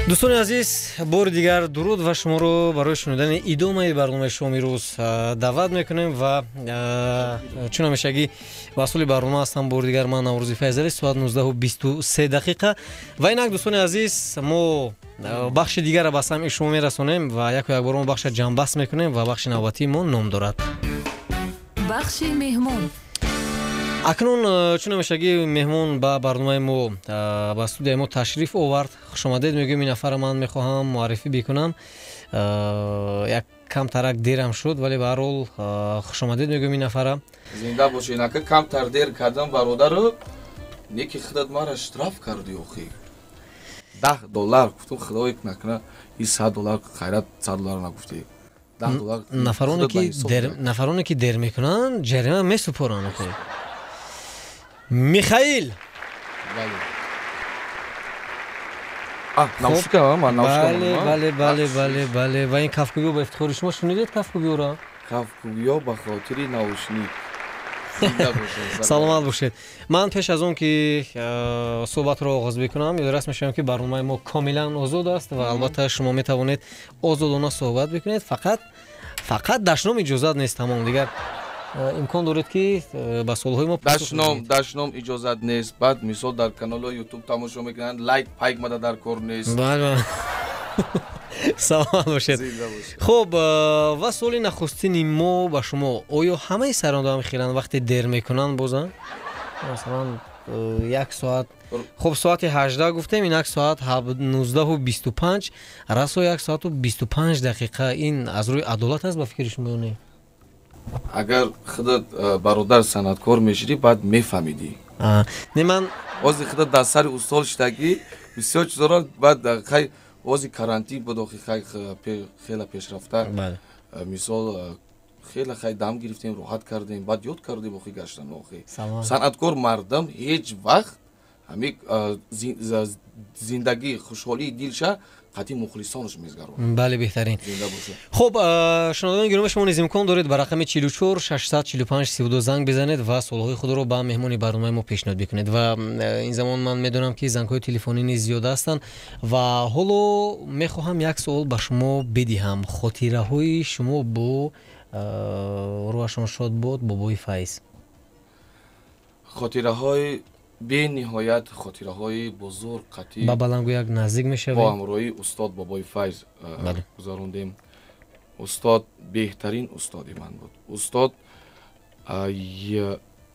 دوستان عزیز بار دیگر درود و شما رو برای شنیدن ادامه برنامه شما امروز دعوت میکنیم و چون همیشگی مسئول برنامه هستم. بار دیگر من نوروزی فیضلی ساعت 19:23 و اینک دوستان عزیز ما بخش دیگر را به سمع شما میرسونیم و یک بار ما بخش جنبست میکنیم و بخش نوبتی ما نام دارد بخش مهمون. اکنون چون همیشگی مهمون با برنامه ما با استودیوی ما تشریف آورد. خوش آمدید میگم. این نفر من میخواهم معرفی بکنم. یک کم ترک دیرم شد ولی به هر حال خوش آمدید میگم. این نفر زنده باشین. اگه کم تر دیر کردم برادر نیکی خودت ما را اشتراف کردی اخی $10 گفتم خدای نکنه این $100 خیرات $100 نگفتی $10 نفرانی که دیر میکنن جریمه میسپرن اخی. میخائیل نوشکه من بله و این کفکویو به افتخار شما شنیدید کفکویو را؟ کفکویو به خاطر نوشنی. سلامت باشید. من پیش از اون که صحبت رو آغاز بکنم یادآور میشم که برنامه ما کاملا آزاد است و البته شما میتوانید آزادانه صحبت بکنید. فقط دشنام اجازه نیست. تمام دیگر امکان دارد که با سوالهای ما دشنام اجازت نیست. بعد مثال در کانال یوتیوب تماشا میکنن لایک پایک مده در کار نیست. بله سلام باشید. خب و سوال نخستین ما با شما آیا همه سرانده خیرن وقتی دیر میکنن بازن مثلا یک ساعت خب ساعت 18 گفتیم اینک ساعت 19:25 رسو 1 ساعت و 25 دقیقه این از روی عدالت است با فکر شما نه؟ اگر خودت برادر صنعتکار میشدی بعد میفهمیدی. نه من واسه خودت در سر استاد شدگی بسیار چیزا بعد خیلی واسه کارانتین بود خیلی پیش رفته. بله مثال خیلی دم گرفتیم راحت کردیم بعد یاد کردیم اخی گشتن اخی. صنعتکار مردم هیچ وقت همین زندگی خوشحالی دلش قطعی مخلصانش میزگرون. بله بهترین. خب شنوندگان گرامی شما نیز امکان دارید بر رقم 44 645 32 زنگ بزنید و سوالهای خود رو با مهمون برنامه ما پیشنهاد بکنید و این زمان من میدونم که زنگ‌های تلفنی نیز زیاد هستند و حالا میخواهم یک سوال به شما بدهم. خاطره های شما با روشان شاد بود بابای فیض؟ خاطره های به نهایت خاطره های بزرگ قطعی با بلنگو یک نزدیک میشه با همراهی استاد بابای فیض گذراندیم. استاد بهترین استادی من بود. استاد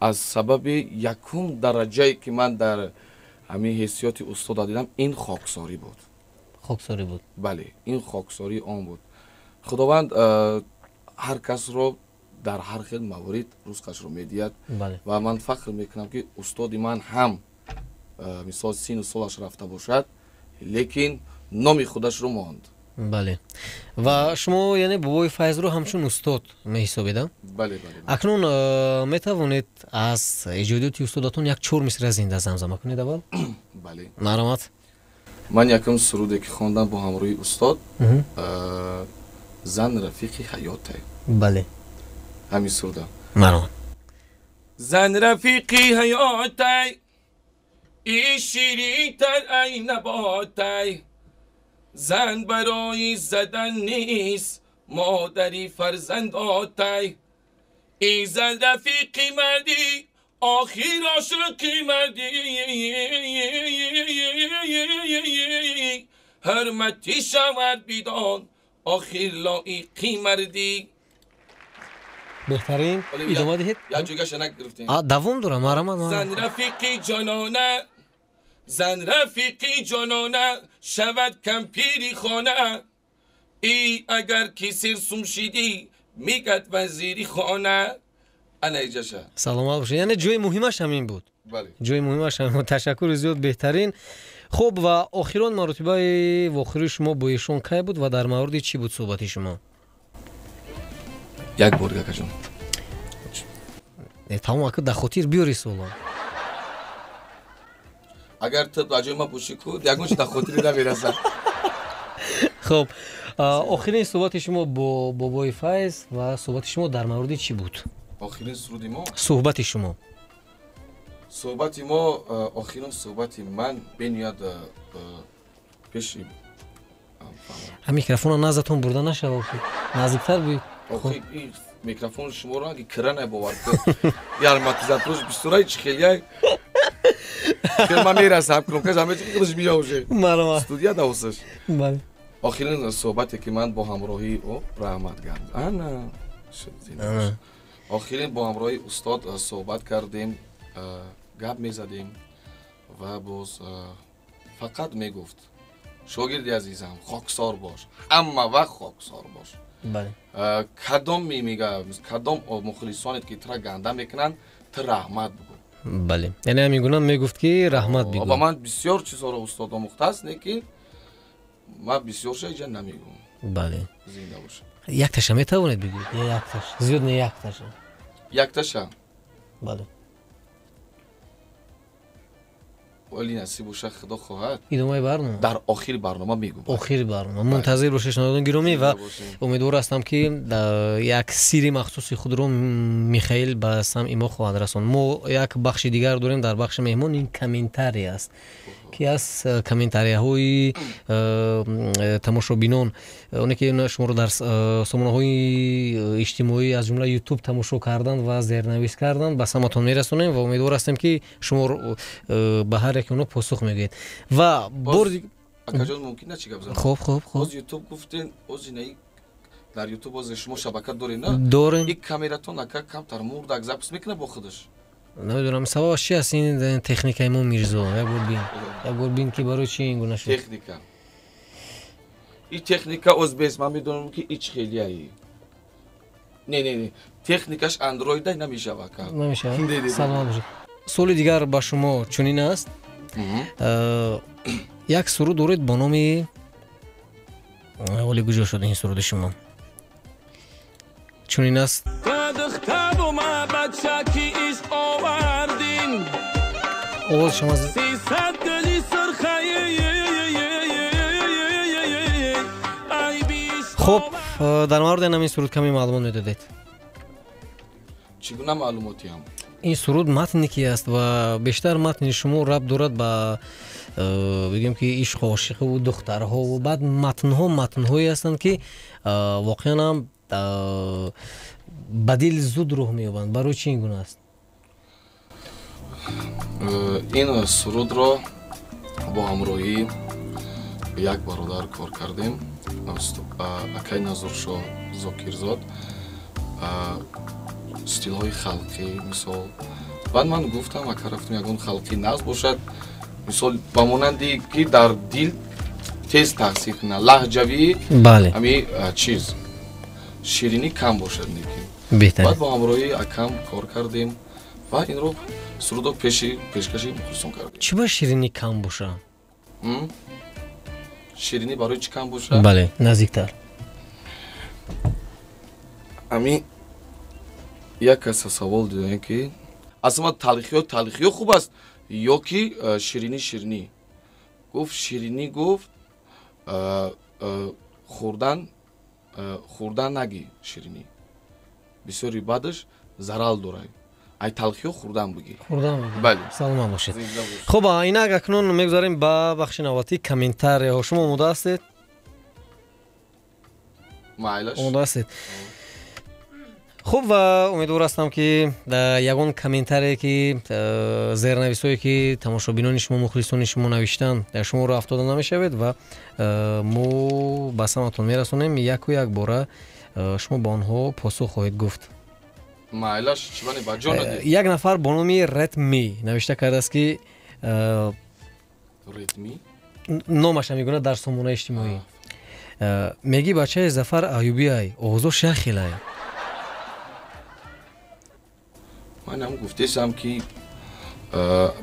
از سبب یکم درجه که من در همین حیثیت استاد دیدم این خاکساری بود. خاکساری بود؟ بله این خاکساری آن بود. خداوند هر کس رو در هر خیل موارد رزقش رو میدید. بله. و من فخر میکنم که استاد من هم مثال سین و سالش رفته باشد لیکن نام خودش رو ماند. بله و شما یعنی بابای فیض رو همچون استاد میحسابیدن؟ بله. اکنون میتوانید از ایجادیات استادتون یک چور مصرع زنده زمزمه کنید اول؟ بله. مرحمت. من یکم سروده که خواندم با همراهی استاد زن رفیقی حیاته. بله همین سروده. مرحمت. زن رفیقی حیاته ای شیری تر ای نباته زن برای زدن نیست مادری فرزند آته ای زن رفیقی مردی آخیر عاشقی مردی حرمتی شود بیدان آخیر لایقی مردی. بهترین ادامه دهید. یا جوگه شنک گرفتیم. دوام دارم مرحمت. زن رفیقی جانانه زن رفیقی جانانه شود کم پیری خانه ای اگر کسی سمشیدی میگد وزیری خانه. انا ایجاشه. سلامت باشید. یعنی جای مهمش همین بود. بله. جای مهمش همین. تشکر زیاد بهترین. خب و آخران مرتبه واخری شما با ایشون کی بود و در مورد چی بود صحبت شما؟ یک بار یک جون. تمام اکو در خاطر بیاری سوال. اگر تو راجع ما پوشی کود یکونش در خاطر نمیرسه. خب آخرین صحبت شما با بابای فیض و صحبت شما در مورد چی بود؟ آخرین سرودی ما؟ صحبت شما. صحبت ما آخرین صحبت من بنیاد پیش ҳам микрофона назатон бурда нашавад, наздиктар бӯед. охи ин микрофон шуморо аги кира набовар ки ярматизатрош бистурай чихелияй фирма мерасам кнопкаш ҳама чӣ худаш мия уже Маълум. студия давосаш. Бале. охирин соҳбате ки ман бо ҳамроҳии раҳмат гардам. Ана охирин бо ҳамроҳи устод соҳбат кардем, гап мезадем ва боз фақат мегуфт шогирди азизам хоксор бош, ҳама вақт хоксор бош. Бале. кадом мемега кадом мухлисонет ки тра ганда мекунанд ту раҳмат бигӯ. Бале. Яъне ҳамин гуна мегуфт ки раҳмат бигӯ. ба ман бисёр чизҳоро устод омӯхтааст, лекин ман бисёр шайҷа намегӯям. Бале. Зинда боша. Якташа метавонед бигӯед? Якташ. Зиёд не якташа. Якташа. Бале. ولی نصیب باشه خدا خواهد ادامه برنامه در آخر برنامه میگم. آخر برنامه منتظر باشید شنوندگان گرامی و امیدوار هستم که یک سری مخصوص خود رو میخائیل به سمع ما خواهد رساند. ما یک بخش دیگر داریم، در بخش مهمان این کامنتاری است که از کامنتاری های تماشابینان اونی که شما رو در سامانه های اجتماعی از جمله یوتیوب تماشا کردن و زیرنویس کردن به سمعتان میرسونیم و امیدوار هستیم که شما رو به هر یک اونو پاسخ میگید و برد اکاجان ممکنه چی گپ بزنم؟ خوب باز یوتیوب گفتین باز اینایی در یوتیوب باز شما شبکه دارین نه؟ داریم. یک کامراتون اکا کمتر مردک زپس میکنه با خودش. نمیدونم سببش چی است این تکنیکای ما میرزا یک بار بین که برای چی این گونه شد تکنیکا این تکنیکا ازبیس من میدونم که هیچ خیلی هایی نه تکنیکاش اندروید نمیشه واقعا نمیشه سلام باشید. سوال دیگر با شما چنین است یک سرود دارید با نام ولی گوجه شده این سرود شما چنین است آواز شما خب در مورد این سرود کمی معلومات میدادید چگونه معلوماتی هم این سرود متنی که است و بیشتر متن شما ربط دارد با بگیم که عشق و عاشقی و دخترها و بعد متن‌هایی هستند که واقعا هم به دل زود روح می‌یابند. برای چی این گونه است؟ این سرود را با همراهی یک برادر کار کردیم اکای نظرشاه زاکرزاد стил ҳои халқӣ мисол баъд ман гуфтам ака рафтем ягон халқи нағз бошад мисол ба монанди ки дар дил тез таъсир кунад лаҳҷавӣ ҳами чиз ширинӣ кам бошад лекин баъд бо ҳамроҳи акам кор кардем ва инро сурудо пешкаши мухлисон кардем. Чӣ ба ширинӣ кам боша? ширинӣ барои чӣ кам боша? Бале, наздиктар. ҳами як каса савол додем ки асма талихиё хуб аст ё ки ширинӣ гуфт ширинӣ гуфт хӯрдан наги ширинӣ бисёри бадаш зарал дорад ай талихиё хӯрдан бигӣ. Бале саломат бошед. хуб инак акнун мегузарем ба бахши навбатӣ комментарияҳо. шумо омода ҳастед? майлаш омода ҳастед. خب و امیدوار هستم که یگان کامنتاری که زیرنویسایی که تماشابینان شما مخلصان شما نوشتن در شما رو افتاده نمیشود و ما به سمعتون میرسونیم یک و یک باره شما با آنها پاسخ خواهید گفت. مایلاش چی بانی با جان ندید؟ یک نفر با نام ریتمی نوشته کرده است که ریتمی؟ نامش میگونه در سامانه اجتماعی میگی بچه ظفر ایوبی ای آوازو شخیله من هم گفتم که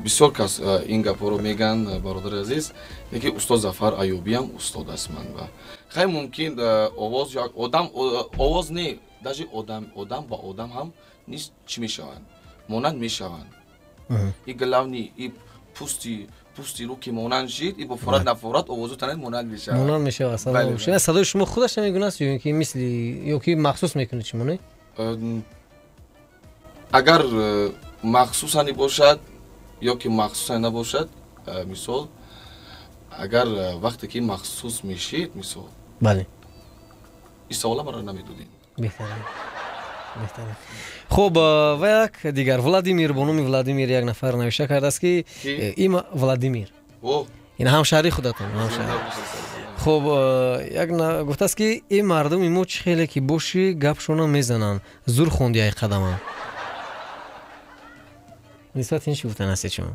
بسیار کس این گپا رو میگن برادر عزیز که استاد ظفر ایوبی هم استاد است من و خیلی ممکن آواز یک آواز نه даже آدم با آدم هم نیست چی میشوند مانند میشوند این گلاونی این پوستی رو که مانند شید این با فراد نفرات آوازو تنید مانند میشوند اصلا صدای شما خودش نمیگونه است یا که مثلی یا که مخصوص میکنه چی مونه اگر مخصوصانی باشد یا که مخصوصانی نباشد مثال اگر وقتی که مخصوص میشید مثال بله این سوالا مرا نمیدودین. بهتره بهتره. خب و یک دیگر ولادیمیر به نام ولادیمیر یک نفر نوشته کرده است که این ولادیمیر اوه این همشهری خودتون همشهری. خب یک گفته است که این مردم ایمو چه خیلی که باشی گپشونا میزنن زور خوندی ای قدمه نسبت این چی گفتن است شما؟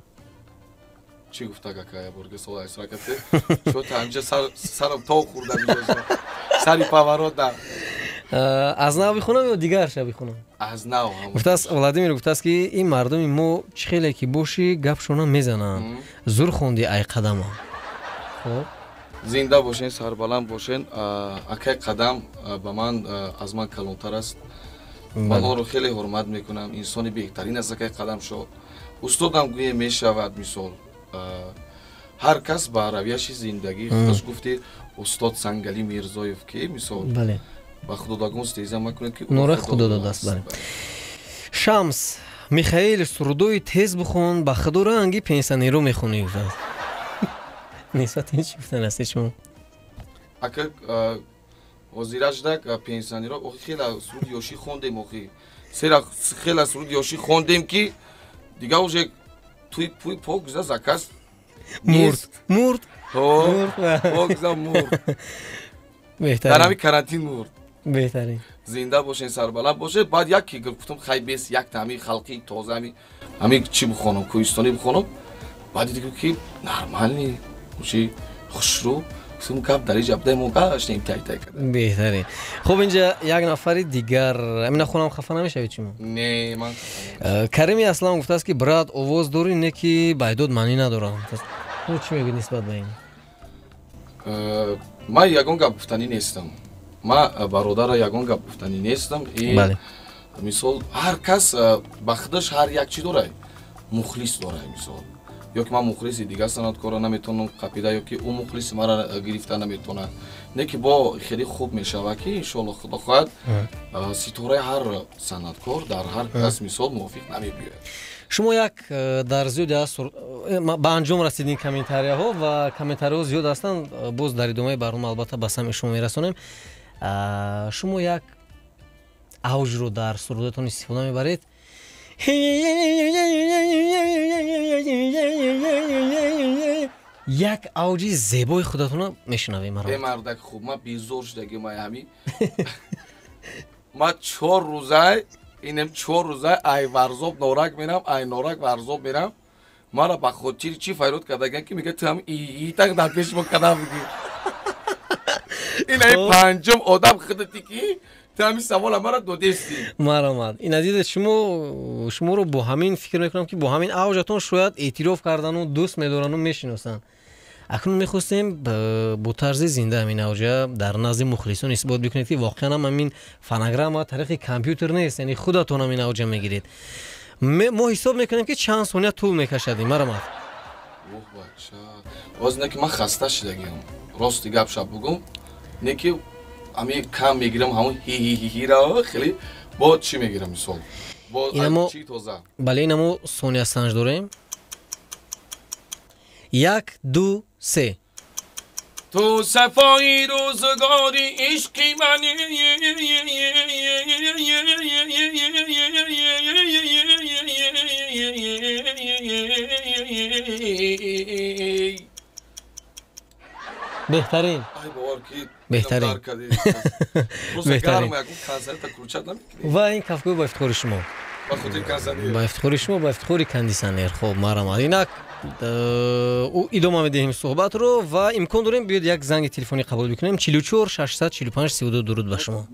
چی گفته کاکا برگ سوال اسراکته شو تا همینجا سرم تا خورده میشه سری پاورو دا از نو بخونم یا دیگر شب بخونم؟ از نو گفته است ولادیمیر گفته است که این مردم ایمو چه خیلی که باشی گپشونا میزنن زور خوندی ای قدمه. خب زنده باشین سربلند باشین اکای قدم به من از من کلانتر است من رو خیلی حرمت میکنم انسانی بهترین است اکای قدم شو استادم گویه میشود مثال هر کس با رویش زندگی خودش گفته استاد سنگلی میرزایف که مثال بله با خدادادگان استیزه میکنه که نور خدا داده است. بله شمس میخائیل سرودوی تیز بخون با خدا رنگی پنسیونرو میخونی گفت نسبت این چی گفتن است شما؟ اکا وزیرش دک پنسیونرو خیلی سرود یوشی خوندیم خیلی سرود یوشی خوندیم که دیگه اوج توی پوک زکاست مرد پوک مرد بهتره در همین کرانتین مرد بهتره زنده باشین سربلند باشه بعد یکی گفتم خیلی بیس یک تامی خلقی تازه همین چی بخونم کوهستانی بخونم بعد دیگه که نرمال نی موشی خوشرو سوم کاپ داری جبده موقعش نیم تای کرده بهتره. خب اینجا یک نفر دیگر امین خونم خفه نمیشه چی نه من کریمی اسلام گفته است که برات آواز داری نه که بایدود معنی نداره. تو چی میگی نسبت به این؟ ما یگان گپ گفتنی نیستم ما برادر یگان گپ گفتنی نیستم بله مثال هر کس بخدش هر یک چی داره مخلص داره مثال یا که من مخلصی دیگه صنعتکارا نمیتونم قپیده یا که اون مخلص مرا گرفته نمیتونه نه که با خیلی خوب میشوه که انشالله خدا خواهد ستاره هر صنعتکار در هر کس مثال موافق نمیبیه. شما یک در زیاد است با انجام رسیدین کامنتاری ها و کامنتاری ها زیاد هستند باز در ادامه برنامه البته به سمع شما میرسونیم. شما یک اوج رو در سرودتون استفاده میبرید یک اوجی زیبای خودتون رو میشنویم به مردک خوب ما بیزور شدگی ما همین ما 4 روزه اینم 4 روزه ای ورزوب نورک میرم ای نورک ورزوب میرم ما را با خود چی فایروت کردگن که میگه تو هم ای تک در پیش ما کدام میگی این ای پنجم آدم خودتی که تو همین سوال ما را دو دستی مرامد این عزیز شما رو با همین فکر میکنم که با همین اوجتون شاید اعتراف کردن و دوست میدارن و میشناسن. اکنون میخواستیم با طرز زنده همین اوجه در نزد مخلصان اثبات بکنید که واقعا هم همین فناگرام طریق کامپیوتر نیست یعنی خودتون همین اوجه میگیرید. ما حساب میکنیم که چند ثانیه طول میکشد. مرامد اوه بچه باز نه که من خسته شدگیم راستی گپ شپ بگم نه که امی کم میگیرم همون هی را خیلی با چی میگیرم مثال با چی توزه. بله اینمو ثانیه سنج داریم 1 2 3 تو صفایی روزگاری عشقی منی بهترین بهترین و این کافگوی با افتخار شما با افتخار شما با افتخار کندیسانر. خب مرامد اینک ادامه میدیم صحبت رو و امکان داریم بیاد یک زنگ تلفنی قبول بکنیم 44 645 32 درود به شما.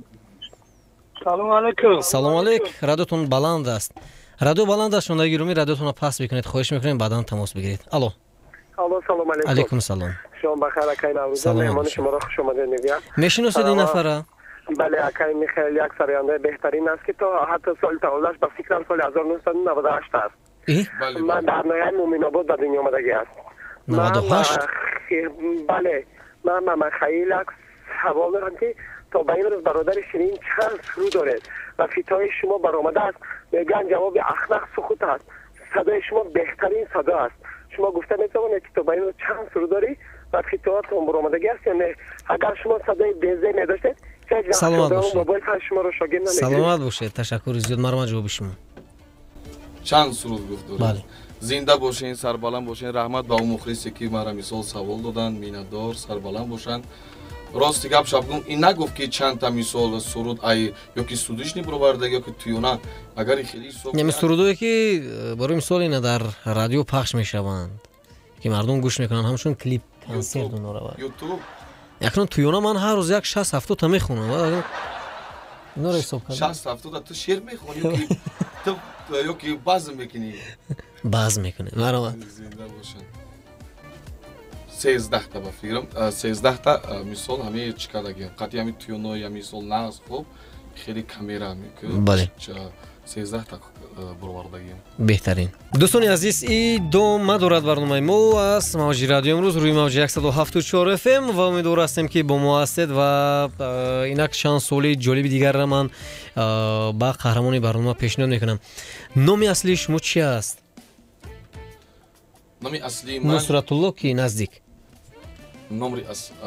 سلام علیکم. سلام علیکم. رادیوتون بلند است. رادیو بلند است شما گیرومی رادیوتون رو پاس بکنید خواهش میکنیم بعداً تماس بگیرید. الو سلام علیکم. علیکم سلام. شما بخیر اکای نوروز مهمان شما را خوش آمدید میگم. میشناسید این نفره؟ بله اکای میخائیل یک سرآینده بهترین است که تا حتی سال تولدش به فکر سال 1998 است. من در نایه مومن آباد به دنیا آمدگی است. 98 بله من خیلی سوال دارم که تا به این روز برادر شیرین چند سرو دارد و فیتای شما برآمده است میگن جواب اخلاق سکوت است. صدای شما بهترین صدا است. شما گفته میتوانید که تو به این روز چند سرو داری و فیتوهاتون برآمدگی است یا نه؟ اگر شما صدای بیزه نداشتید هیچ وقت سلامت شما باشید. موبایل فر شما رو شاگرد نمیگیرید. سلامت باشید. تشکر زیاد. مرحبا جواب شما. چند سرود گفت داره. بله. زنده باشین، سربلند باشین. رحمت به اون مخلصی که مرا مثال سوال دادن. مینتدار، سربلند باشن. راستی گپ شب گم این نگفت که چند تا مثال سرود ای یا که سودش نبرده یا که تویونا اگر خیلی سوق یعنی سرودایی که برای مثال اینا در رادیو پخش میشوند که مردم گوش میکنن همشون کلیپ کنسرت اونا رو. یوتیوب اکنون تویونا من هر روز یک 60 70 تا میخونم. اینا رو حساب کردم. 60 70 تا شعر میخونی که تو یا که باز میکنی. باز میکنه. مرحبا. زنده باشن. 13 تا با فکرم 13 تا مثال همه چیکار قطعی همین تویونا یا مثال ناز خوب خیلی کامera میکنه. بله. 13 تا برآوردگی. بهترین. دوستان عزیز این دو مدارد برنامه ما است. موج رادیو امروز روی موج 107.4 FM و امیدوار هستیم که با ما هستید و اینک چند سوالی جالب دیگر را من با قهرمان برنامه پیشنهاد میکنم. نام اصلی شما چی است؟ نام اصلی من نصرت الله کی نزدیک. نمر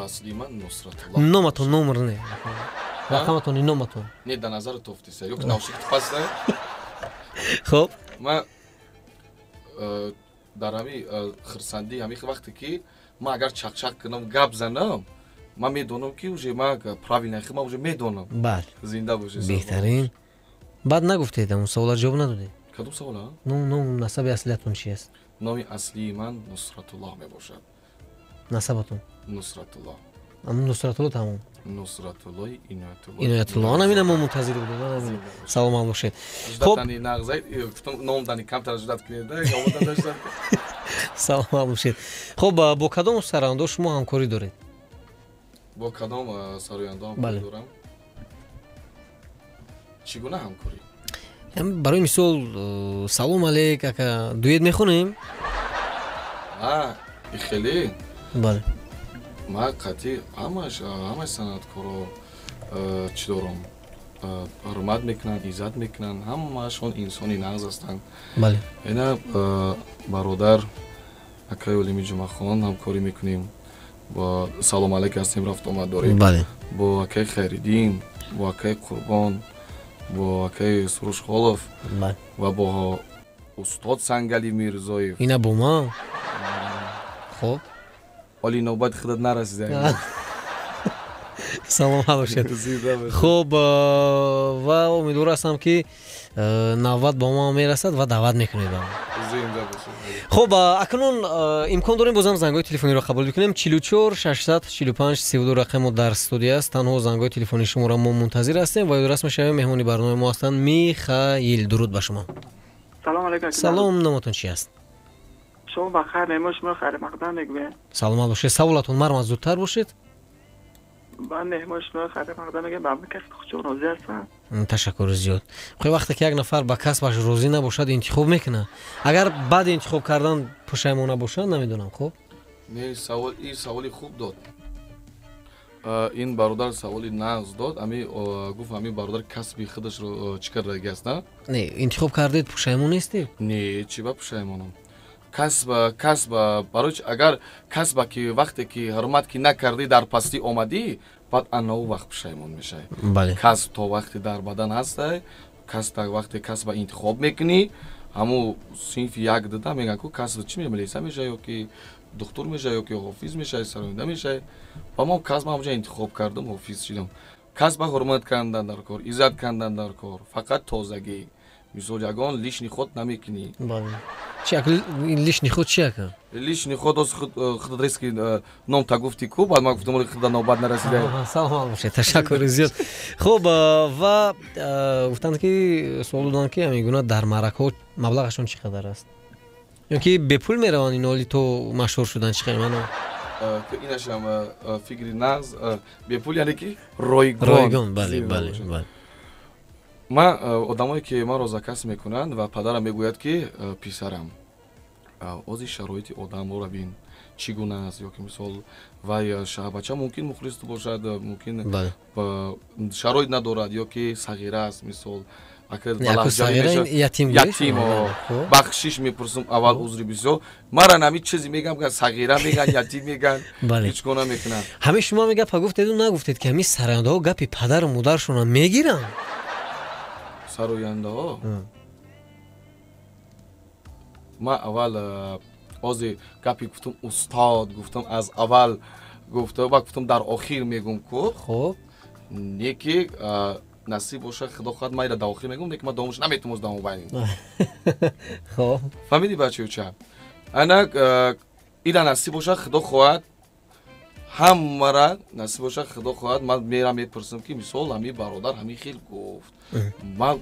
اصلی من نصرت الله. نامتون نمر نه. رقمتون نامتون. نه در نظر توفتی سر یک نوشیک پس نه. خب. ما در همی خرسندی همی وقتی که ما اگر چک چک کنم گپ زنم ما میدونم که اوج ما پراویل نخیم ما اوج میدونم. بله. زنده باشه. بهترین. بعد نگفتید اون سوال جواب ندادید. کدوم سوال ها؟ نام نسب اصلیتون چی است؟ نام اصلی من نصرت الله می باشد. نسبتون؟ نصرت الله. اما نصرت الله تمام. نصرت الله اینایت الله. آنم اینم منتظر بودم. سلام باشید. خب دانی نغزای نام دانی کم ترجمه کنید یا مدت داشتم. سلام باشید. خب با کدام سرانده شما همکاری دارید؟ با کدام سرانده همکاری دارم؟ چگونه همکاری؟ برای مثال سلام علیک اکا دویت میخونیم؟ خیلی؟ بله. ما قطعی همش صنعتکارا چی دارم حرمت میکنن عزت میکنن همشون انسانی نغز هستند. بله. اینا برادر اکای علیمی جمعه خان همکاری میکنیم با سلام علیک هستیم رفت آمد داریم. بله. با اکای خیریدین با اکای قربان با اکای سروش خالف و با استاد سنگلی میرزایف. اینا با ما. خب ولی نوبت خودت نرسیده. سلام باشید. خب و امیدوار هستم که نوبت با ما میرسد و دعوت میکنید. خب اکنون امکان داریم بازم زنگ‌های تلفنی را قبول بکنیم. 44 600 45 32 رقم در استودیو است. تنها زنگ‌های تلفنی شما را ما منتظر هستیم و درست میشویم. مهمانی برنامه ما هستند میخائیل. درود بر شما. سلام علیکم. سلام. نامتون چی است؟ شما بخیر نموش ما خیر مقدم میگم. سلام باشید. سوالتون مرا زودتر باشید. من نموش ما خیر مقدم میگم. مملکت خودشون روزی هستن. تشکر زیاد. خب وقتی که یک نفر با کسبش روزی نباشد انتخاب میکنه. اگر بعد انتخاب کردن پشیمون نباشد نمیدونم. خب نه این سوالی خوب داد. این برادر سوالی نغز داد. امی گفت امی برادر کسبی خودش رو چیکار رگی است نه؟ نه انتخاب کردید پشیمون نیستید؟ نه چی با پشیمونم. کسب برای اگر کسب که وقتی که حرمت کی نکردی در پستی اومدی بعد انو وقت پشیمون میشه. بله. کسب تو وقتی در بدن هست کسب وقتی کسب انتخاب میکنی همو صنف یک داده میگن که کسب چی میشه میشه یا که دکتر میشه یا که حافظ میشه سرانده میشه و ما کسب همونجا انتخاب کردم حافظ شدم. کسب حرمت کردن در کار عزت کردن در کار فقط تازگی مثال یگان لیشنی خود نمیکنی. بله. چی اکل لیشنی خود چی اکل؟ لیشنی خود از خود ریسکی نام تا گفتی کو بعد ما گفتم خود نوبت نرسیده. سلام باشید. تشکر زیاد. خب و گفتند که سوال دادن که میگونه در معرکه مبلغشون چقدر است؟ یا که به پول میروان این حالی تو مشهور شدن چقدر منو؟ که اینش هم فکری نغز به پول یعنی که رایگان. رایگان. بله بله بله. ما آدمایی که ما رو زکس میکنند و پدرم میگوید که پسرم از شرایط آدم رو ببین چگونه است یا که مثال و بچه ممکن مخلص باشد ممکن شرایط ندارد یا که صغیر است مثال اگر یکو صغیره یتیم یتیم و بخشش میپرسم اول عذر بسیار مرا نمی چیزی میگم که صغیره میگن یتیم میگن هیچ گونه میکنن. همه شما میگه گفتید و نگفتید که همین سراینده ها گپی پدر و مادرشون هم میگیرن؟ سراینده ها ما اول از گپی گفتم استاد گفتم از اول گفته و گفتم در آخر میگم که خب یکی نصیب باشه خدا خواهد ما ایره در آخر میگم دیگه ما دومش نمیتونم دوم بینیم. خب فهمیدی بچه چه انا ایره نصیب باشه خدا خواهد هم مرا نصیب باشه خدا خواهد من میرم میپرسم که مثال همی برادر همی خیلی گفت من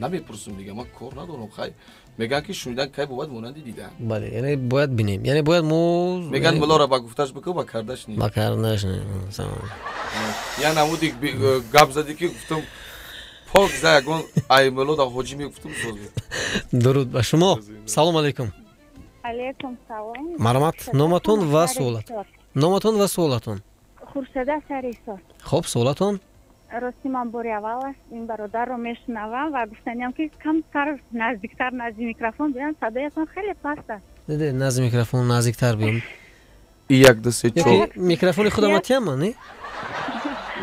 نمیپرسم دیگه من کار ندارم خیلی میگن که شنیدن که باید مونندی دیدن. بله یعنی باید بینیم یعنی باید میگن ملا را با گفتش بکن با کردش نیم با کردش نیم یعنی نمودی گپ زدی که گفتم پاک زیگون ای ملا دا حاجی میگفتم سوز بود. درود به شما. سلام علیکم. علیکم سلام. مرحمت. نامتون و سوالت. نامتون و سوالتون. خورشیده سریسا. خب سوالتون. راستی من باری اول است این برادر رو میشنوم و گفتنیم که کمتر نزدیکتر نزد میکروفون بیان صدایتون خیلی پست است. دیده نزد میکروفون نزدیکتر بیام. یک دو سه چهار. میکروفون خودم اتیم نه؟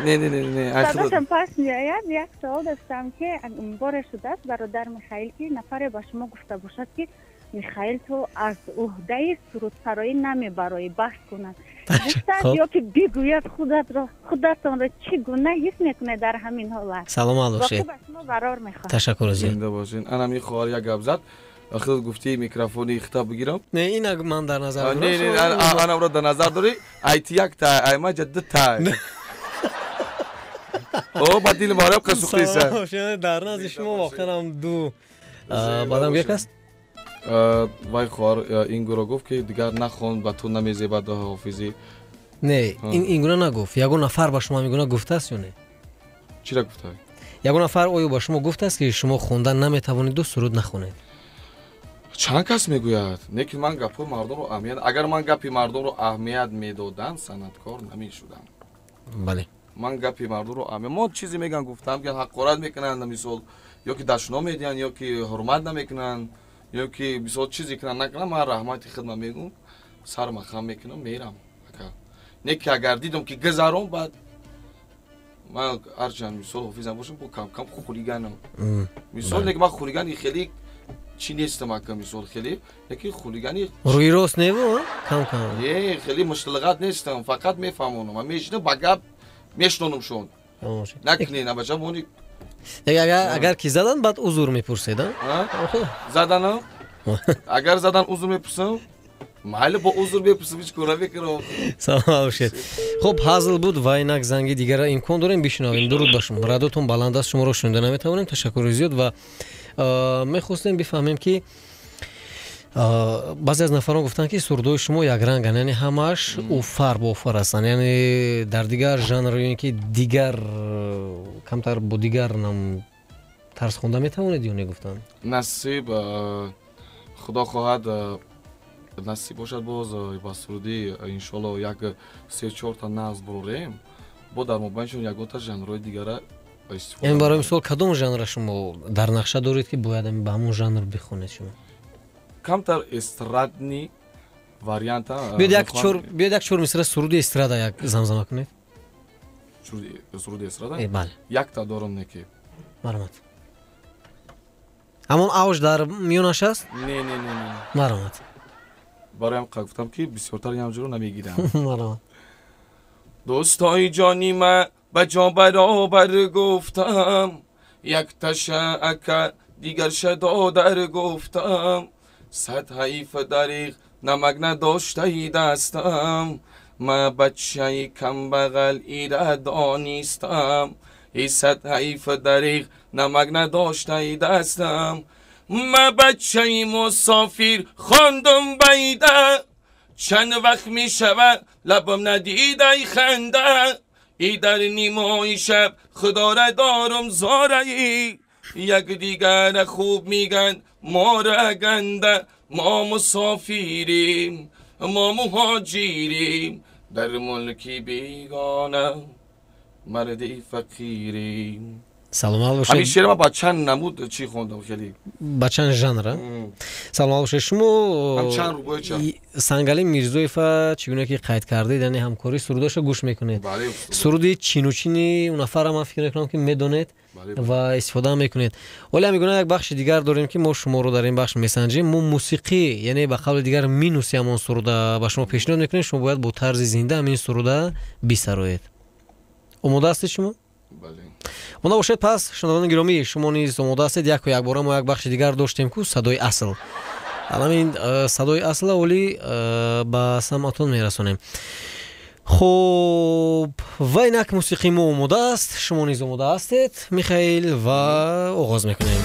نه نه نه نه. صداتون پست میآید. یک سوال داشتم که بار شده است برادر میخائیل که نفر با شما گفته باشد که میخائیل تو از عهده سرودسرایی نمیبرایی بحث کنند. گفتند یا که بگوید خودتان را چگونه حس میکنه در همین حالت. سلام علیکم. واقعا شما قرار میخوام. تشکر از زنده باشین. انا می خواهر یک گپ زد. خودت گفتی میکروفونی خطاب بگیرم. نه این من در نظر دارم. نه نه انا را در نظر داری. ایت یک تا ما جدد تا. او بدیل مارب قصوقی سه. در نظر شما واقعا هم دو بعدم یک است. وای خواهر این گروه گفت که دیگر نخون و تو نمیزیبد به حافظی. نه این گونه نگفت. یگون نفر با شما میگونه گفته است یا نه؟ چی را گفته؟ یگون نفر آیا با شما گفته است که شما خوندن نمیتوانید دو سرود نخونید؟ چند کس میگوید؟ نه که من گپ مردم رو اهمیت اگر من گپی مردم رو اهمیت میدادم صنعتکار نمیشدم. بله. من گپی مردم رو اهمیت ما چیزی میگن گفتم که حقارت میکنن مثال یا که دشنا میدین یا که حرمت نمیکنن یا که مثال چیزی کنن نکنن من رحمت خدمت میگم سر مخم میکنم میرم. نه که اگر دیدم که گذارم بعد من هرچند مثال حافظم باشم با کم کم خولیگنم. مثال نه که من خولیگنی خیلی چی نیستم که مثال خیلی یکی خولیگنی روی راست نیو کم کم. یه خیلی مشتلقات نیستم فقط میفهمونم من میشنم بگاب میشنونم شون. نکنی نه بچه مونی. اگر کی زدن بعد عذر میپرسید. زدن اگر زدن عذر میپرسم. محل با عذر بپرسم هیچ کاری نمیکنم. سلام باشید. خب حاضر بود و اینک زنگی دیگر امکان داریم بشنویم. درود بر شما. رادیوتون بلند است شما رو شنیده نمیتوانیم. تشکر زیاد و میخواستیم بفهمیم که بعضی از نفران گفتن که سرودای شما یک رنگن یعنی همش اوفر با اوفر هستن یعنی در دیگر ژانر یعنی که دیگر کمتر با دیگر نم ترس خونده میتوانید یا نگفتن نصیب خدا خواهد نصیب باشد باز با سرودی انشالله یک 3-4 تا ناز بروریم با در مبینشون یک تا ژانرهای دیگر استفاده. یعنی برای مثال کدام ژانر شما در نقشه دارید که باید به همون ژانر بخونید شما؟ کمتر استرادنی واریانت ها. بیاید یک چور مثل سرود استرادا یک زمزمه کنید. سرود استرادا؟ بله. یک تا دارم نکی. مرحمت. همون آوش در میونش است؟ نه. مرحمت. برایم گفتم که بسیارتر همجورو نمیگیرم. مرحمت. دوستای جانی من به جا برابر گفتم یک تشک دیگر شدا در گفتم 100 حیف دریغ نمک نداشته ای دستم من بچه کم بغل ایره دانیستم 100 حیف دریغ نمک نداشته ای دستم من بچه مسافر خواندم بیده چند وقت می شود لبم ندیده ای خنده ای در نیمای شب خدا را دارم زاره ای یک دیگر خوب میگن ما را گنده ما مسافریم ما مهاجریم در ملکی بیگانه مردی فقیریم. саломат ҳамин бошед. шеър ма ба чанд намуд чӣ хондам хеле ба чанд жанра? саломат бошед. шумо чанд рубои чанд? Сангали Мирзоева чӣ гуна ки қайд кардед, яъне ҳамкории сурудашо гӯш мекунед. бале суруди чинучини унафара ман фикр мекунам ки медонед ва истифода мекунед. вале ҳамин гуна як бахши дигар дорем ки мо шуморо дар ин бахш месанҷем. мо мусиқӣ, яъне ба қавли дигар минусиам он суруда ба шумо пешниҳод мекунем. шумо бояд бо тарзи зинда ҳамин суруда бисароед. омода ҳастед шумо? бале монда бошед. пас шунавандагони гиромӣ, шумо низ омода ҳастед. якбора мо як бахши дигар доштем ку садои асл. ҳамин садои асла оли ба самъатон мерасонем. хуб, ва инак мусиқи мо омода аст, шумо низ омода ҳастед Михаил, ва оғоз мекунем.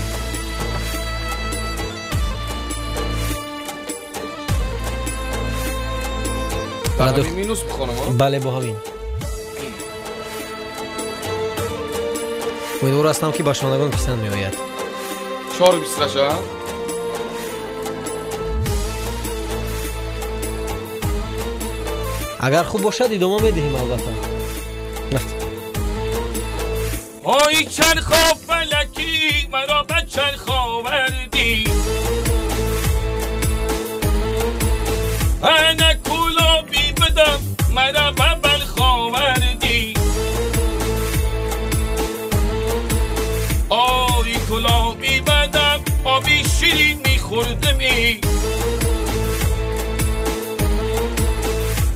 дар ҳамин минус бихонам. бале, бо ҳамин умедвор ҳастам ки ба шунавандагон писанд меояд. 4:20 агар хуб бошад идома медиҳем албатта. ای چرخا فلکی مرا به چرخا وردی انا کلابی بدم مرا به بلخا وردی آی کلابی بدم آبی شیرین میخوردمی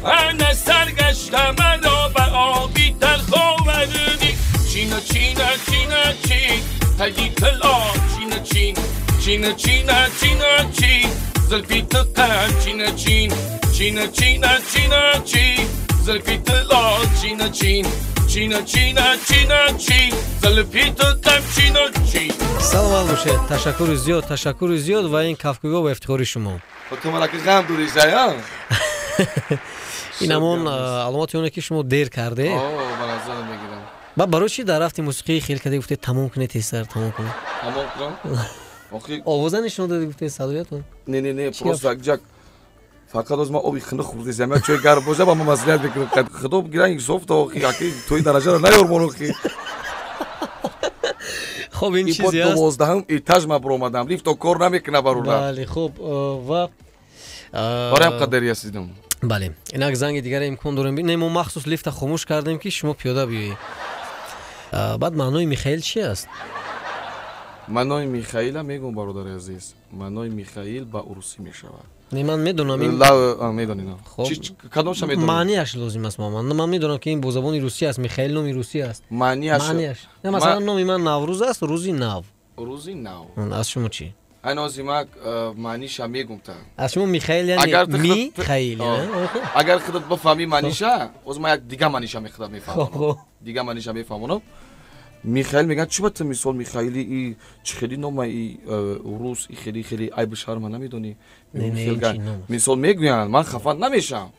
انا سرگشتم مرا به آبی تلخا وردی چینا چینا چینا چی هدی تلا چینا چین چینا چینا چینا چی زلفی تقم چینا چین چینا چینا چینا چی زلفی تلا چینا چین چینا چینا چینا چی زلفی تقم چینا چی. саломат бошед. ташаккури зиёд ва ин кафкуйҳо ба ифтихори шумо. то малака ғам дуризая ин ҳамон аломоти оне ки шумо дер кардед. ба назар мегирам. ба барои чӣ дар рафти мусиқӣ хел кардед, гуфтед тамом кунед тезтар, тамом кунед? тамом кунам охи овоза нишон додед, гуфтед садоятон. не просто акҷак фақат оз ма оби хина хурдизам як чой гарм боша ба ма маслиҳат мекунам. худо гиран инсоф охи аки тои дараҷаро наёрмон охи. хуб, ин чизе аст. 12 этаж ма баромадам, лифто кор намекуна баруна. бале, хуб, ва барам қадари ҳастидам. бале, инак занги дигаре имкон дорем. не мо махсус лифта хомӯш кардем ки шумо пиёда биёед. баъд маънои Михаил чи аст? маънои Михаила мегӯм бародари азиз. маънои Михаил ба урусӣ мешавад. не ман медонам ин медонӣ кадомша медонӣ? маънияш лозим аст. ман медонам ки ин бо забони русӣ аст. Михаил номи русӣ аст. маънияш масалан номи ман Наврӯз аст, рӯзи нав. рӯзи нав. аз шумо чи? айнозимак маъниша мегум та. аз шумо Михаил яъне Михаил. агар худат бафаҳмӣ маъниша, оз ма як дига маъниша мефаҳмонам. дига маъниша мефаҳмонам. Михаил мегӯяд чӣ бата мисол Михаили и чӣ хели нома и рус и хели айби шарма намедонӣ? мисол мегӯянд ман хафа намешам.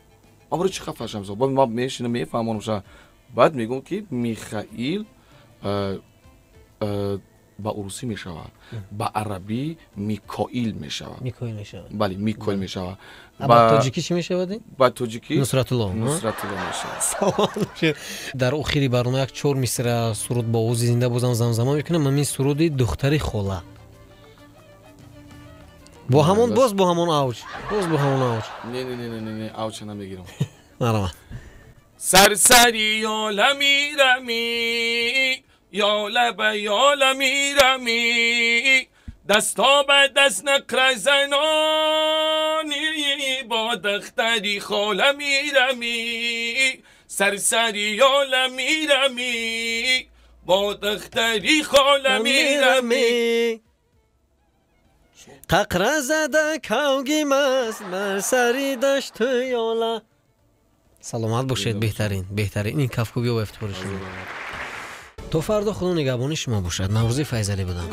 амро чӣ хафа шам? ман мешинам мефаҳмонам. баъд мегӯям ки Михаил ба урусӣ мешавад, ба арабӣ Микоил мешавад. бале, Микоил мешавад. ба тоҷикӣ чӣ мешавад? ба тоҷикӣ Нусратулло мешавад. дар охири барнома як 4 мисра суруд бо овози зинда бозам замзама мекунам. ҳамин суруди духтари хола. бо ҳамон боз бо ҳамон авҷ. не авҷа намегирам. марҳамат. سرسری عالمی رمی یا لب عالمی رمی دستا به دست نقر زنانی با دختری خالمی رمی سرسری عالمی رمی با دختری خالمی رمی ققره زده کوگی مست بر سری دشت یالا. саломат бошед. беҳтарин ин кафкӯбиё ба ифтихори шумо. то фардо худо нигаҳбони шумо бошад. наврӯзи файзалӣ будам.